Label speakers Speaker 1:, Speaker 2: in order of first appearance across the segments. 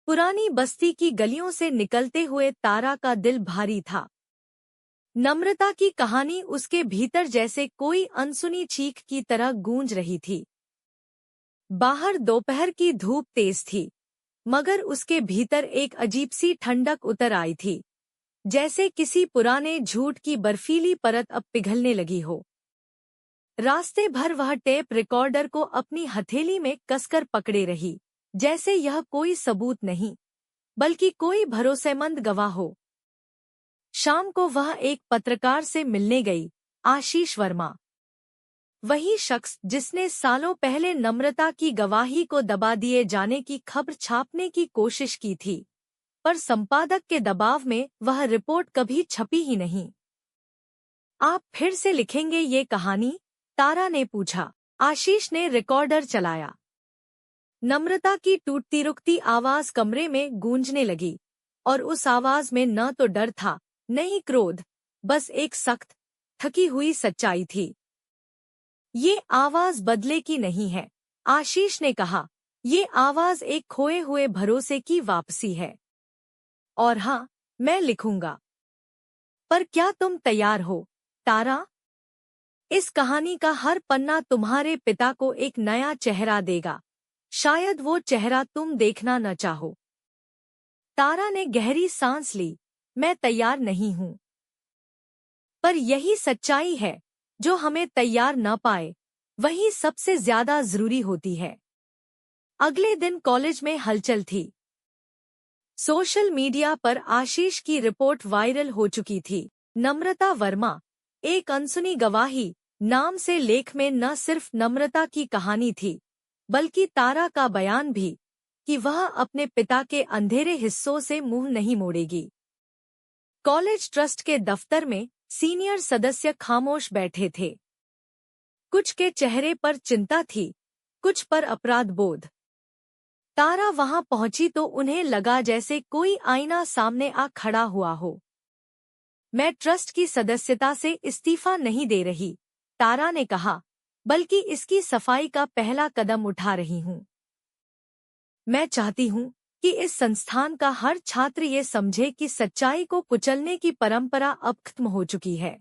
Speaker 1: पुरानी बस्ती की गलियों से निकलते हुए तारा का दिल भारी था। नम्रता की कहानी उसके भीतर जैसे कोई अनसुनी चीख की तरह गूंज रही थी। बाहर दोपहर की धूप तेज थी, मगर उसके भीतर एक अजीब सी ठंडक उतर आई थी, जैसे किसी पुराने झूठ की बर्फीली परत अब पिघलने लगी हो। रास्ते भर वह टेप रिकॉर्डर को अपनी हथेली में कसकर पकड़े रही, जैसे यह कोई सबूत नहीं, बल्कि कोई भरोसेमंद गवाह हो। शाम को वह एक पत्रकार से मिलने गई, आशीष वर्मा। वही शख्स जिसने सालों पहले नम्रता की गवाही को दबा दिए जाने की खबर छापने की कोशिश की थी, पर संपादक के दबाव में वह रिपोर्ट कभी छपी ही नहीं। आप फिर से लिखेंगे ये कहानी? तारा ने पूछा। आशीष ने रिकॉर्डर चलाया। नम्रता की टूटती रुकती आवाज कमरे में गूंजने लगी, और उस आवाज में न तो डर था, न ही क्रोध, बस एक सख्त, थकी हुई सच्चाई थी। ये आवाज बदले की नहीं है, आशीष ने कहा। ये आवाज एक खोए हुए भरोसे की वापसी है। और हाँ, मैं लिखूंगा। पर क्या तुम तैयार हो, तारा? इस कहानी का हर पन्ना तुम्हारे पिता को एक नया चेहरा देगा। शायद वो चेहरा तुम देखना न चाहो। तारा ने गहरी सांस ली। मैं तैयार नहीं हूं। पर यही सच्चाई है, जो हमें तैयार न पाए, वही सबसे ज्यादा जरूरी होती है। अगले दिन कॉलेज में हलचल थी। सोशल मीडिया पर आशीष की रिपोर्ट वायरल हो चुकी थी। नम्रता वर्मा, एक अनसुनी गवाही नाम से लेख में न सिर्फ नम्रता की कहानी थी, बल्कि तारा का बयान भी, कि वह अपने पिता के अंधेरे हिस्सों से मुंह नहीं मोड़ेगी। कॉलेज ट्रस्ट के दफ्तर में सीनियर सदस्य खामोश बैठे थे। कुछ के चेहरे पर चिंता थी, कुछ पर अपराध बोध। तारा वहां पहुंची तो उन्हें लगा जैसे कोई आईना सामने आ खड़ा हुआ हो। मैं ट्रस्ट की सदस्यता से इस्तीफा नहीं दे रही, तारा ने कहा, बल्कि इसकी सफाई का पहला कदम उठा रही हूं। मैं चाहती हूं कि इस संस्थान का हर छात्र ये समझे कि सच्चाई को कुचलने की परंपरा अब खत्म हो चुकी है।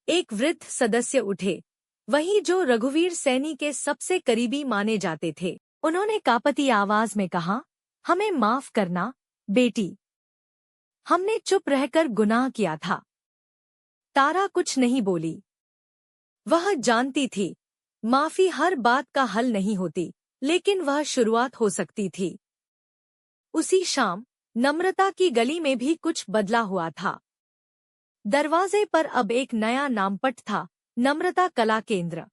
Speaker 1: एक वृद्ध सदस्य उठे, वही जो रघुवीर सैनी के सबसे करीबी माने जाते थे। उन्होंने कांपती आवाज में कहा, हमें माफ करना, बेटी। हमने चुप रहकर गुनाह किया था। तारा कुछ नहीं बोली। वह जानती थी, माफी हर बात का हल नहीं होती, लेकिन वह शुरुआत हो सकती थी। उसी शाम नम्रता की गली में भी कुछ बदला हुआ था। दरवाजे पर अब एक नया नामपट था, नम्रता कला केंद्र।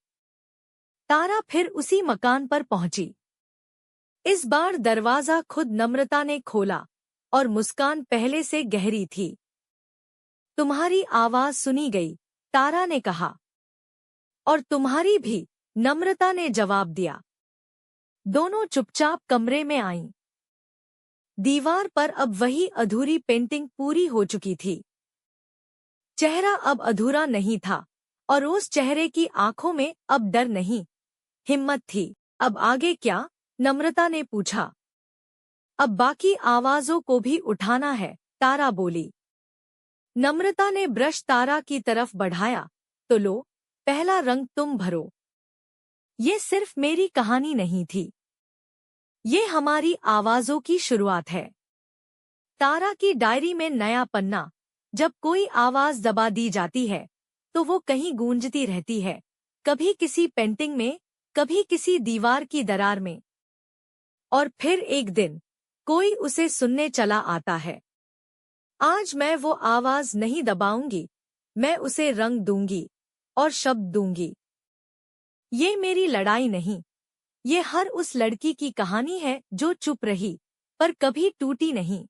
Speaker 1: तारा फिर उसी मकान पर पहुंची। इस बार दरवाजा खुद नम्रता ने खोला, और मुस्कान पहले से गहरी थी। तुम्हारी आवाज सुनी गई, तारा ने कहा। और तुम्हारी भी, नम्रता ने जवाब दिया। दोनों चुपचाप कमरे में आईं। दीवार पर अब वही अधूरी पेंटिंग पूरी हो चुकी थी। चेहरा अब अधूरा नहीं था, और उस चेहरे की आंखों में अब डर नहीं, हिम्मत थी। अब आगे क्या? नम्रता ने पूछा। अब बाकी आवाजों को भी उठाना है, तारा बोली। नम्रता ने ब्रश तारा की तरफ बढ़ाया। तो लो, पहला रंग तुम भरो। ये सिर्फ मेरी कहानी नहीं थी, ये हमारी आवाजों की शुरुआत है। तारा की डायरी में नया पन्ना। जब कोई आवाज दबा दी जाती है, तो वो कहीं गूंजती रहती है, कभी किसी पेंटिंग में, कभी किसी दीवार की दरार में। और फिर एक दिन कोई उसे सुनने चला आता है। आज मैं वो आवाज नहीं दबाऊंगी, मैं उसे रंग दूंगी और शब्द दूंगी। ये मेरी लड़ाई नहीं, ये हर उस लड़की की कहानी है जो चुप रही, पर कभी टूटी नहीं।